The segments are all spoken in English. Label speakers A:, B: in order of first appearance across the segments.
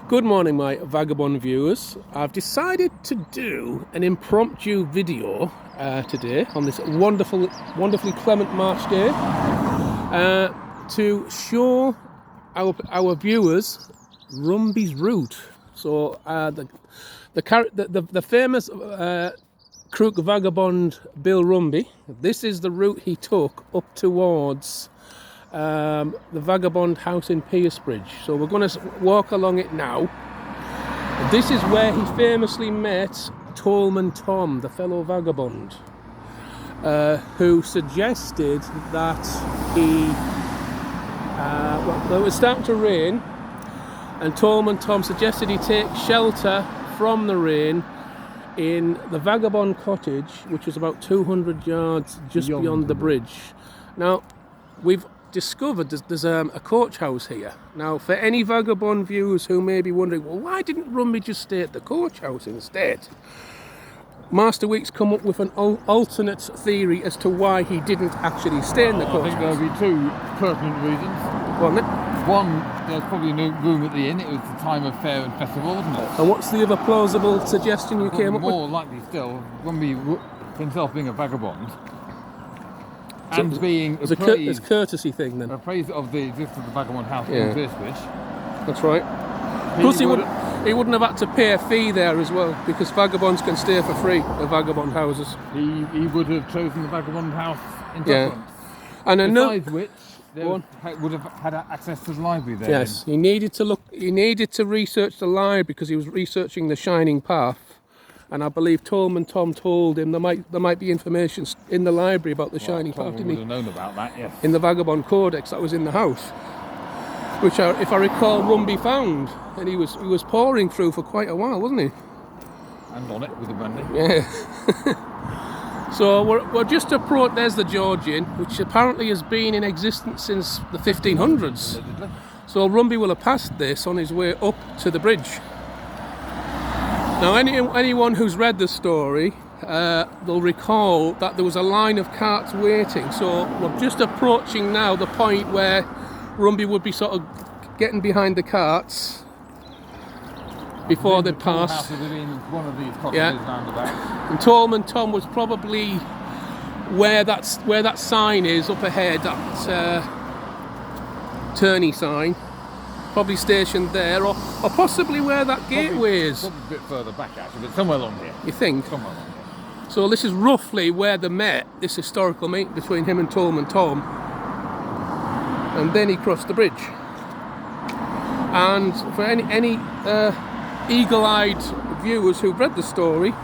A: Good morning, my Vagabond viewers. I've decided to do an impromptu video today on this wonderfully clement March day to show our viewers Rumbys route. So the famous crook vagabond Bill Rumby, this is the route he took up towards the Vagabond house in Piercebridge. So we're going to walk along it now. This is where he famously met Tollman Tom, the fellow vagabond, who suggested that well, it was starting to rain, and Tollman Tom suggested he take shelter from the rain in the Vagabond cottage, which was about 200 yards just beyond the bridge. Now, we've discovered there's a coach house here. Now, for any Vagabond viewers who may be wondering, well, why didn't Rumby just stay at the coach house instead? Master Week's come up with an alternate theory as to why he didn't actually stay in the coach house.
B: I think there'll be two pertinent reasons.
A: Wasn't it?
B: One, there's probably no room at the inn. It was the time of fair and festival, wasn't it?
A: And what's the other plausible suggestion you came up with?
B: More likely still, Rumby himself being a vagabond, and
A: so
B: being
A: it's a courtesy thing then.
B: Appraised of the existence of the Vagabond house in Piercebridge.
A: That's right. Plus he wouldn't have had to pay a fee there as well, because vagabonds can stay for free at Vagabond houses.
B: He would have chosen the Vagabond house in preference.
A: And
B: besides which, they would have had access to the library there.
A: Yes, he needed to research the library because he was researching the Shining Path. And I believe Tollman Tom told him there might be information in the library about the Shining Path, didn't he?
B: Would have known about that, yes.
A: In the Vagabond Codex that was in the house, which if I recall, Rumby found, and he was poring through for quite a while, wasn't he?
B: And on it with the brandy.
A: Yeah. So we're just approached. There's the George Inn, which apparently has been in existence since the 1500s. So Rumby will have passed this on his way up to the bridge. Now, anyone who's read the story, they'll recall that there was a line of carts waiting. So we're just approaching now the point where Rumby would be sort of getting behind the carts before they pass.
B: One of these cottages roundabout.
A: And Tollman Tom was probably where that sign is up ahead, that tourney sign. Probably stationed there, or possibly where that gateway is.
B: Probably a bit further back, actually, but somewhere along here.
A: You think?
B: Somewhere along here.
A: So this is roughly where they met, this historical meet between him and Tollman Tom. And then he crossed the bridge. And for any eagle-eyed viewers who've read the story,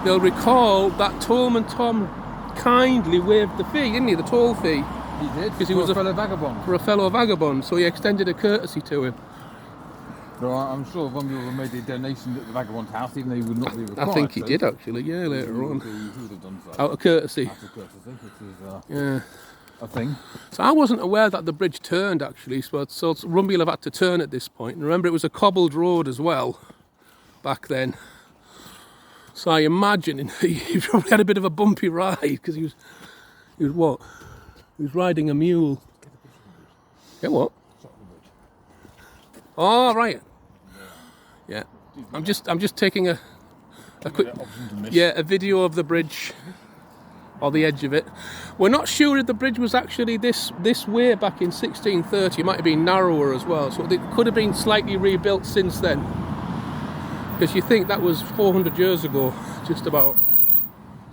A: they'll recall that Tollman Tom kindly waived the fee, didn't he? The toll fee.
B: He did, because he was a fellow vagabond.
A: For a fellow vagabond, so he extended a courtesy to him.
B: So I'm sure one people made a donation at the Vagabond house, even though he would not be required.
A: I think he did actually, later on.
B: He would have done so.
A: Out of courtesy.
B: Out of courtesy, which is a thing.
A: So I wasn't aware that the bridge turned actually, so Rumby will have had to turn at this point. And remember, it was a cobbled road as well back then. So I imagine he probably had a bit of a bumpy ride, because he was what? He was riding a mule. Get what? Oh, right. Yeah. I'm just taking a quick a video of the bridge, or the edge of it. We're not sure if the bridge was actually this way back in 1630. It might have been narrower as well, so it could have been slightly rebuilt since then. Because you think that was 400 years ago, just about.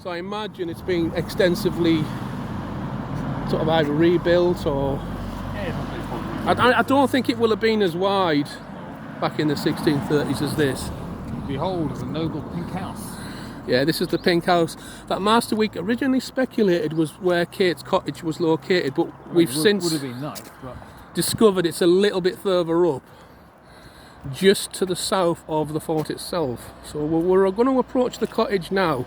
A: So I imagine it's been extensively sort of either rebuilt or... I don't think it will have been as wide back in the 1630s as this.
B: Behold, the noble pink house.
A: Yeah, this is the pink house that Master Week originally speculated was where Kate's cottage was located, but we've since
B: would have been nice, but
A: discovered it's a little bit further up, just to the south of the fort itself. So we're going to approach the cottage now.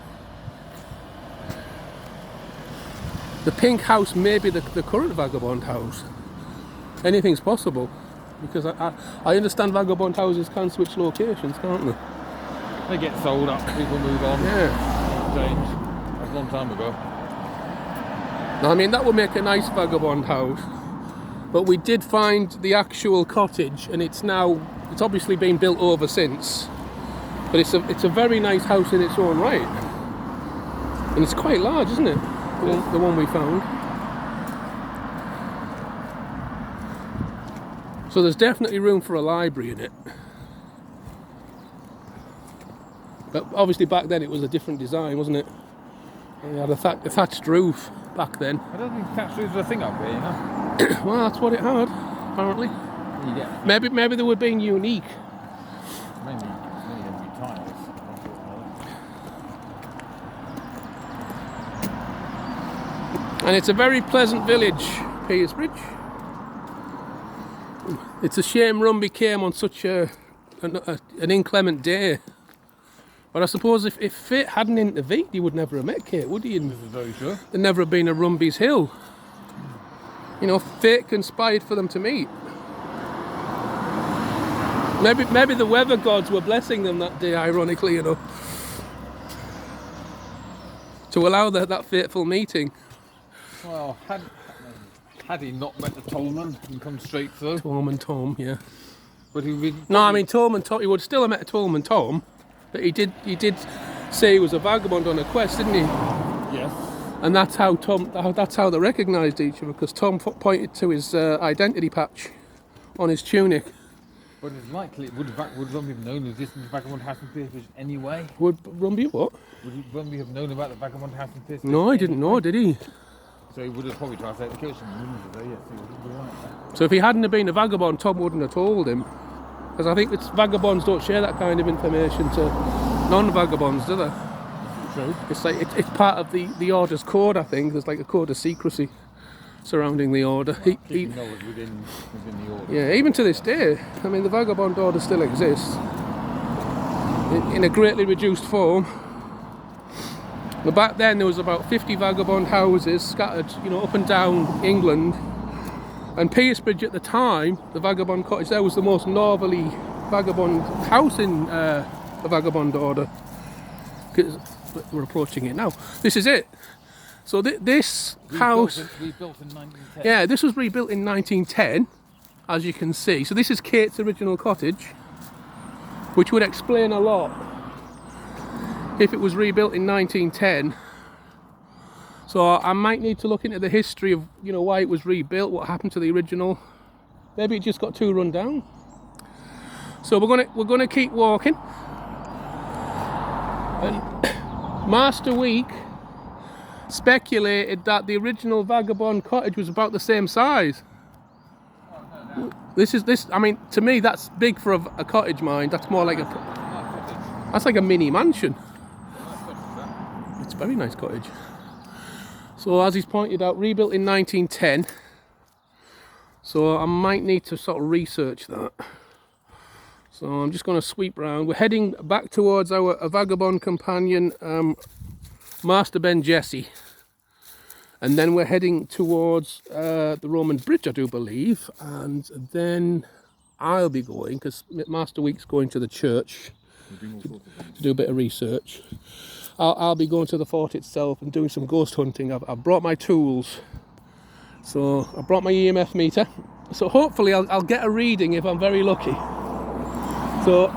A: The pink house may be the current Vagabond house. Anything's possible, because I understand Vagabond houses can switch locations, can't they?
B: They get sold up, people move on.
A: Yeah.
B: Change. That's a long time ago.
A: Now, I mean, that would make a nice Vagabond house. But we did find the actual cottage, and it's obviously been built over since. But it's a very nice house in its own right, and it's quite large, isn't it? The one we found. So there's definitely room for a library in it. But obviously back then it was a different design, wasn't it? And it had a thatched roof back then.
B: I don't think thatched roofs were a thing up here, you know.
A: Well, that's what it had, apparently.
B: Yeah.
A: Maybe they were being unique.
B: Mainly going to be tiles.
A: And it's a very pleasant village, Piercebridge. It's a shame Rumby came on such an inclement day. But I suppose if fate hadn't intervened, he would never have met Kate, would he?
B: This is very true.
A: There'd never have been a Rumby's Hill. You know, fate conspired for them to meet. Maybe the weather gods were blessing them that day, ironically, you know, to allow that fateful meeting.
B: Well, had he not met the tollman and come straight through?
A: Tollman Tom, yeah.
B: But he would.
A: No, I mean Tollman Tom. He would still have met a Tollman Tom, but he did say he was a vagabond on a quest, didn't he?
B: Yes.
A: And that's how they recognised each other, because Tom pointed to his identity patch on his tunic.
B: But it's likely would Rumby have known of this in the Vagabond House in Piercebridge anyway?
A: Would Rumby what?
B: Would Rumby have known about the Vagabond House in Piercebridge?
A: No, he didn't know, did he?
B: So he would have probably tried to take the kitchen, wouldn't he? Yes, he would be right.
A: So if he hadn't have been a vagabond, Tom wouldn't have told him. Because I think vagabonds don't share that kind of information to non-vagabonds, do they?
B: True.
A: It's like it's part of the order's code. I think there's like a code of secrecy surrounding the order.
B: Keeping knowledge within the order.
A: Yeah, even to this day, I mean, the vagabond order still exists in a greatly reduced form. But back then there was about 50 vagabond houses scattered, you know, up and down England. And Piercebridge at the time, the vagabond cottage there, was the most northerly vagabond house in the vagabond order. Because we're approaching it now. This is it. So this house,
B: rebuilt in 1910.
A: yeah, this was rebuilt in 1910, as you can see. So this is Kate's original cottage, which would explain a lot if it was rebuilt in 1910. So I might need to look into the history of, you know, why it was rebuilt, what happened to the original. Maybe it just got too run down. So we're gonna keep walking. And Master Week speculated that the original Vagabond cottage was about the same size. I mean, to me that's big for a cottage, mind. That's more like that's like a mini mansion. It's a very nice cottage. So as he's pointed out, rebuilt in 1910. So I might need to sort of research that. So I'm just going to sweep round. We're heading back towards our vagabond companion, Master Ben Jesse. And then we're heading towards the Roman Bridge, I do believe. And then I'll be going, because Master Week's going to the church to do a bit of research. I'll be going to the fort itself and doing some ghost hunting. I've brought my tools. So I brought my EMF meter. So hopefully I'll get a reading if I'm very lucky. So